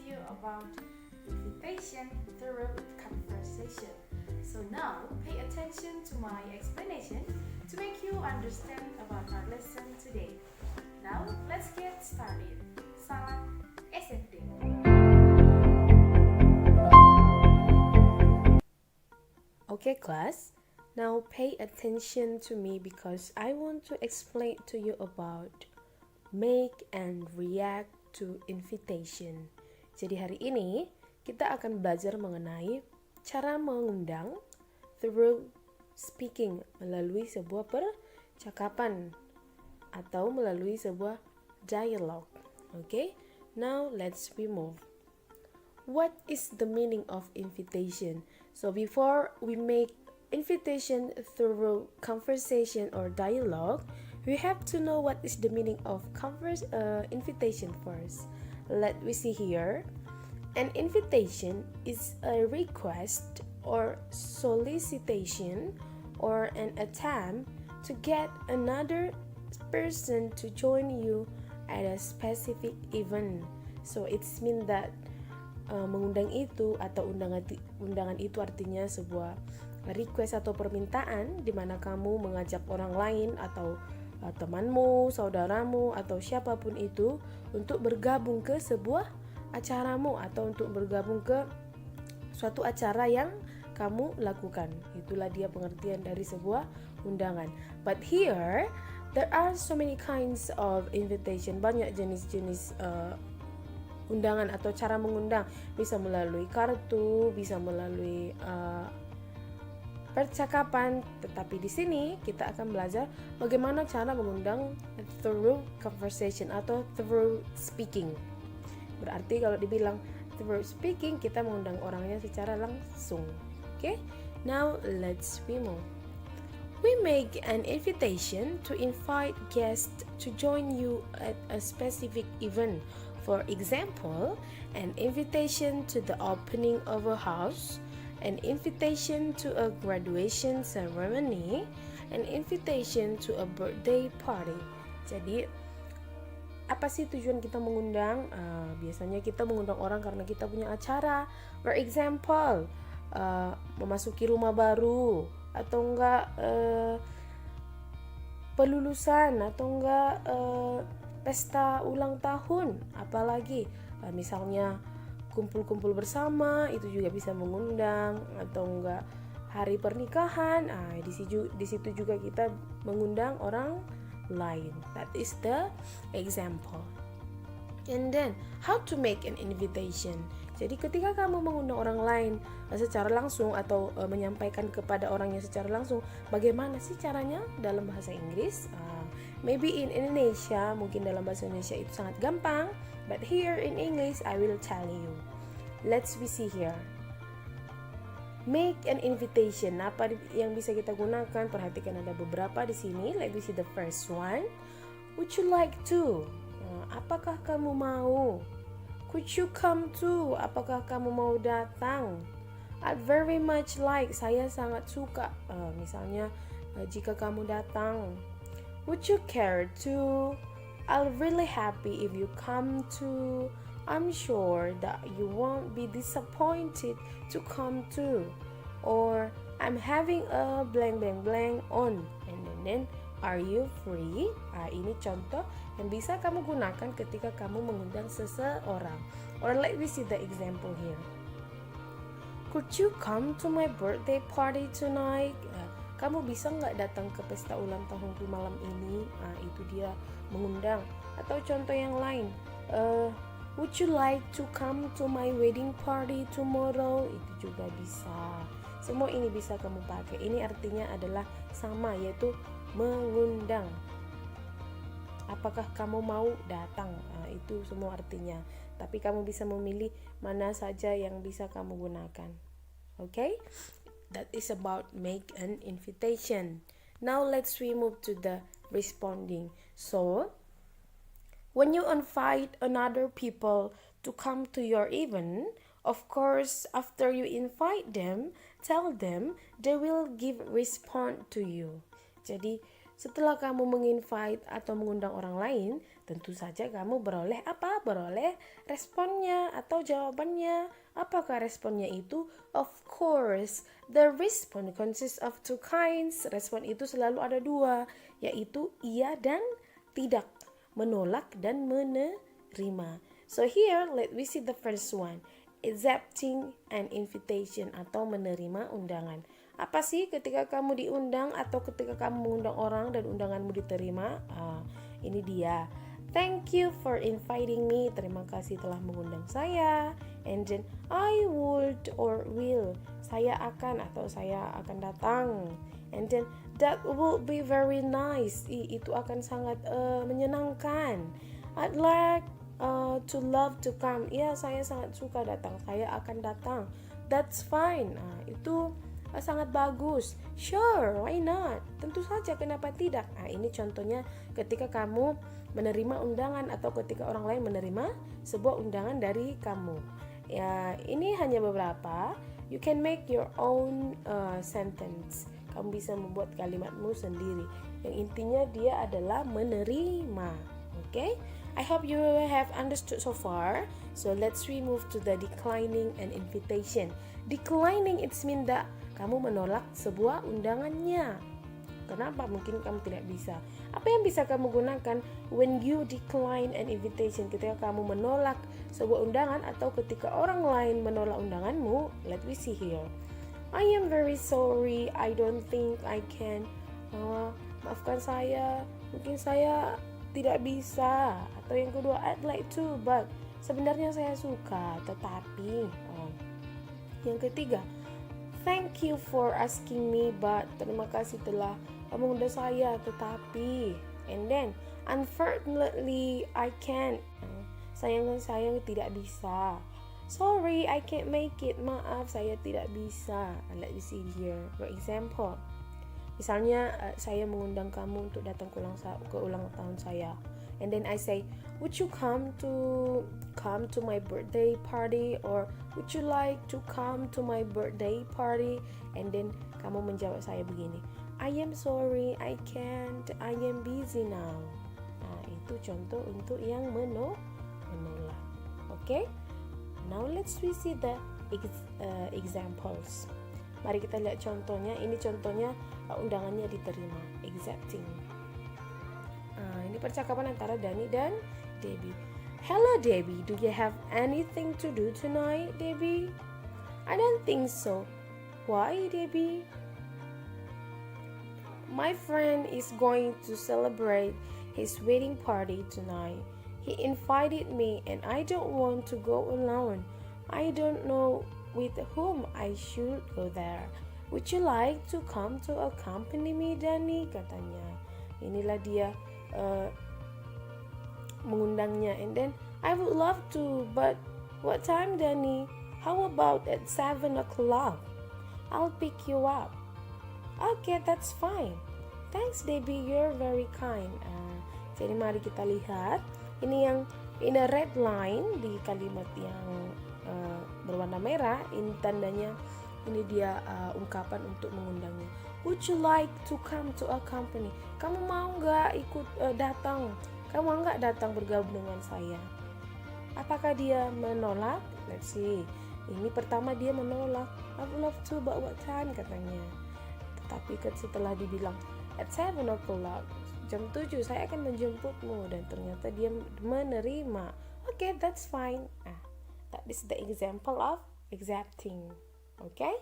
you about invitation through conversation. So now pay attention to my explanation to make you understand about our lesson today. Now let's get started. Salam SMP. Okay, class. Now pay attention to me because I want to explain to you about make and react to invitation. Jadi hari ini kita akan belajar mengenai cara mengundang through speaking, melalui sebuah percakapan atau melalui sebuah dialogue. Okay? Now let's move. What is the meaning of invitation? So before we make invitation through conversation or dialogue, we have to know what is the meaning of invitation first. Let me see here. An invitation is a request or solicitation or an attempt to get another person to join you at a specific event. So it's mean that mengundang itu atau undangan itu artinya sebuah request atau permintaan di mana kamu mengajak orang lain atau temanmu, saudaramu atau siapapun itu untuk bergabung ke sebuah acaramu atau untuk bergabung ke suatu acara yang kamu lakukan. Itulah dia pengertian dari sebuah undangan. But here there are so many kinds of invitation. Banyak jenis-jenis undangan atau cara mengundang, bisa melalui kartu, bisa melalui percakapan. Tetapi di sini kita akan belajar bagaimana cara mengundang through conversation atau through speaking. Berarti kalau dibilang through speaking, kita mengundang orangnya secara langsung. Okay? Now let's move. We make an invitation to invite guests to join you at a specific event. For example, an invitation to the opening of a house, an invitation to a graduation ceremony, an invitation to a birthday party. Jadi, apa sih tujuan kita mengundang? Biasanya kita mengundang orang karena kita punya acara. For example, memasuki rumah baru, atau enggak pelulusan, atau enggak pesta ulang tahun, apalagi misalnya kumpul-kumpul bersama itu juga bisa mengundang, atau enggak hari pernikahan, di situ juga kita mengundang orang lain. That is the example. And then how to make an invitation. Jadi ketika kamu mengundang orang lain secara langsung atau menyampaikan kepada orangnya secara langsung, bagaimana sih caranya dalam bahasa Inggris? Maybe in Indonesia, mungkin dalam bahasa Indonesia itu sangat gampang, but here in English I will tell you. Let's see here. Make an invitation. Apa yang bisa kita gunakan? Perhatikan ada beberapa di sini. Let me see the first one. Would you like to? Apakah kamu mau? Could you come to? Apakah kamu mau datang? I'd very much like. Saya sangat suka. Misalnya jika kamu datang. Would you care to? I'll really happy if you come to. I'm sure that you won't be disappointed to come to. Or I'm having a blank blank blank on. And then are you free? Ini contoh yang bisa kamu gunakan ketika kamu mengundang seseorang. Or let me see the example here. Could you come to my birthday party tonight? Kamu bisa nggak datang ke pesta ulang tahunku malam ini? Itu dia mengundang. Atau contoh yang lain, would you like to come to my wedding party tomorrow? Itu juga bisa. Semua ini bisa kamu pakai. Ini artinya adalah sama, yaitu mengundang. Apakah kamu mau datang? Itu semua artinya. Tapi kamu bisa memilih mana saja yang bisa kamu gunakan. Okay? That is about make an invitation. Now let's move to the responding. So, when you invite another people to come to your event, of course, after you invite them, tell them they will give respond to you. Jadi Setelah kamu menginvite atau mengundang orang lain, tentu saja kamu beroleh apa? Beroleh responnya atau jawabannya. Apakah responnya itu? Of course, the response consists of two kinds. Respon itu selalu ada dua, yaitu iya dan tidak, menolak dan menerima. So here, let we see the first one, accepting an invitation atau menerima undangan. Apa sih ketika kamu diundang atau ketika kamu mengundang orang dan undanganmu diterima? Ini dia. Thank you for inviting me. Terima kasih telah mengundang saya. And then I would or will. Saya akan atau saya akan datang. And then that will be very nice. Itu akan sangat menyenangkan. I'd like to love to come. Ya, saya sangat suka datang. Saya akan datang. That's fine. Itu sangat bagus. Sure, why not? Tentu saja, kenapa tidak? Ini contohnya ketika kamu menerima undangan atau ketika orang lain menerima sebuah undangan dari kamu. Ya, ini hanya beberapa. You can make your own sentence. Kamu bisa membuat kalimatmu sendiri. Yang intinya dia adalah menerima. Okay? I hope you have understood so far. So let's move to the declining and invitation. Declining it means that kamu menolak sebuah undangannya. Kenapa? Mungkin kamu tidak bisa. Apa yang bisa kamu gunakan when you decline an invitation? Ketika kamu menolak sebuah undangan atau ketika orang lain menolak undanganmu. Let me see here. I am very sorry. I don't think I can. Maafkan saya. Mungkin saya tidak bisa. Atau yang kedua, I'd like to, but sebenarnya saya suka, tetapi. Yang ketiga, thank you for asking me, but terima kasih telah mengundang saya, tetapi. And then, unfortunately, I can't. Sayang tidak bisa. Sorry, I can't make it. Maaf, saya tidak bisa. Let me see here. For example, misalnya saya mengundang kamu untuk datang ke ulang tahun saya. And then I say, would you come to my birthday party, or would you like to come to my birthday party? And then kamu menjawab saya begini, I am sorry, I can't, I am busy now. Itu contoh untuk yang menolak. Okay? Now let's see the examples. Mari kita lihat contohnya. Ini contohnya undangannya diterima. Accepting. Ini percakapan antara Dani dan Debbie. Hello Debbie, do you have anything to do tonight, Debbie? I don't think so. Why, Debbie? My friend is going to celebrate his wedding party tonight. He invited me and I don't want to go alone. I don't know with whom I should go there. Would you like to come to accompany me, Dani? Katanya. Inilah dia mengundangnya. And then, I would love to, but what time, Dani? How about at 7 o'clock? I'll pick you up. Okay, that's fine. Thanks, Debbie. You're very kind. Jadi mari kita lihat. Ini yang in a red line di kalimat yang berwarna merah. Ini tandanya, ini dia ungkapan untuk mengundangnya. Would you like to come to a company? Kamu mau nggak ikut datang? Kamu mau nggak datang bergabung dengan saya? Apakah dia menolak? Let's see. Ini pertama dia menolak. I would love to, but what time? Katanya. Tetapi setelah dibilang at 7 o'clock, jam 7 saya akan menjemputmu, dan ternyata dia menerima. Okay, that's fine. That is the example of accepting. Okay?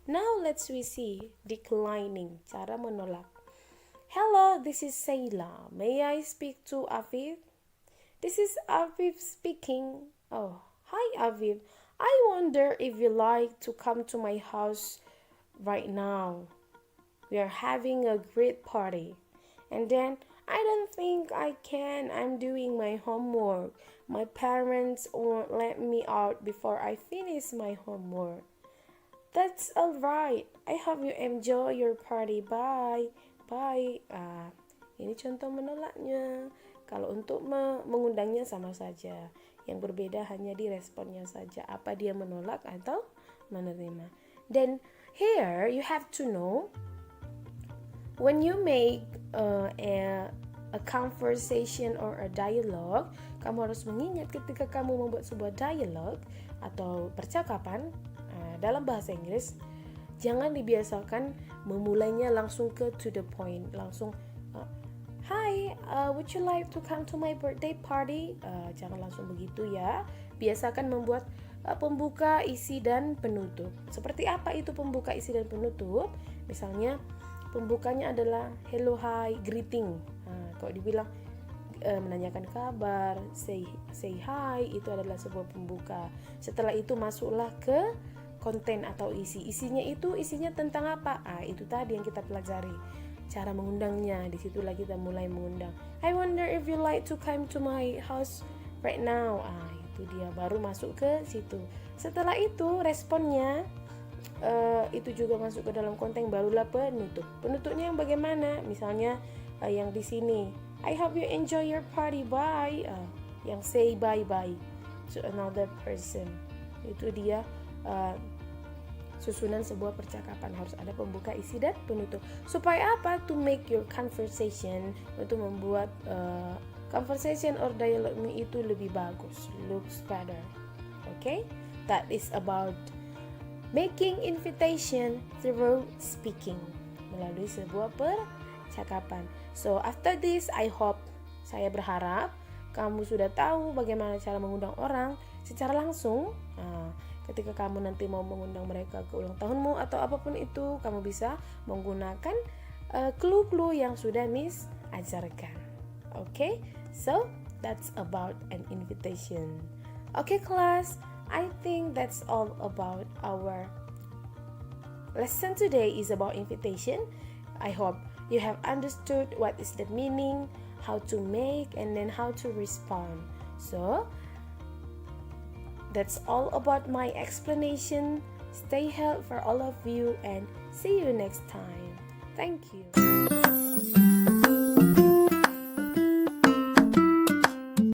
Now let's see declining, cara menolak. Hello, this is Sayla. May I speak to Aviv? This is Aviv speaking. Oh, hi Aviv. I wonder if you like to come to my house right now. We are having a great party. And then, I don't think I can. I'm doing my homework. My parents won't let me out before I finish my homework. That's alright. I hope you enjoy your party. Bye. Bye. Ini contoh menolaknya. Kalau untuk mengundangnya sama saja. Yang berbeda hanya di responnya saja. Apa dia menolak atau menerima. Then here you have to know when you make a conversation or a dialogue, kamu harus mengingat ketika kamu membuat sebuah dialog atau percakapan dalam bahasa Inggris, jangan dibiasakan memulainya langsung to the point, langsung Hi, would you like to come to my birthday party? Jangan langsung begitu ya. Biasakan membuat pembuka, isi, dan penutup. Seperti apa itu pembuka, isi, dan penutup? Misalnya pembukanya adalah hello, hi, greeting. Kalau dibilang menanyakan kabar, say hi, itu adalah sebuah pembuka. Setelah itu masuklah ke konten atau isi. Isinya tentang apa? Itu tadi yang kita pelajari. Cara mengundangnya, disitulah kita mulai mengundang. I wonder if you like to come to my house right now. Itu dia, baru masuk ke situ. Setelah itu responnya itu juga masuk ke dalam konten, barulah penutup. Penutupnya yang bagaimana? Misalnya yang di sini, I hope you enjoy your party, bye. Yang say bye to another person. Itu dia susunan sebuah percakapan, harus ada pembuka, isi, dan penutup. Supaya apa? To make your conversation, untuk membuat conversation or dialogue itu lebih bagus, looks better. Okay? That is about making invitation through speaking, melalui sebuah percakapan. So after this, saya berharap kamu sudah tahu bagaimana cara mengundang orang secara langsung. Ketika kamu nanti mau mengundang mereka ke ulang tahunmu atau apapun itu, kamu bisa menggunakan clue-clue yang sudah Miss ajarkan. Okay? So, that's about an invitation. Okay, class, I think that's all about our lesson today is about invitation. I hope you have understood what is the meaning, how to make, and then how to respond. So, that's all about my explanation. Stay healthy for all of you and see you next time. Thank you.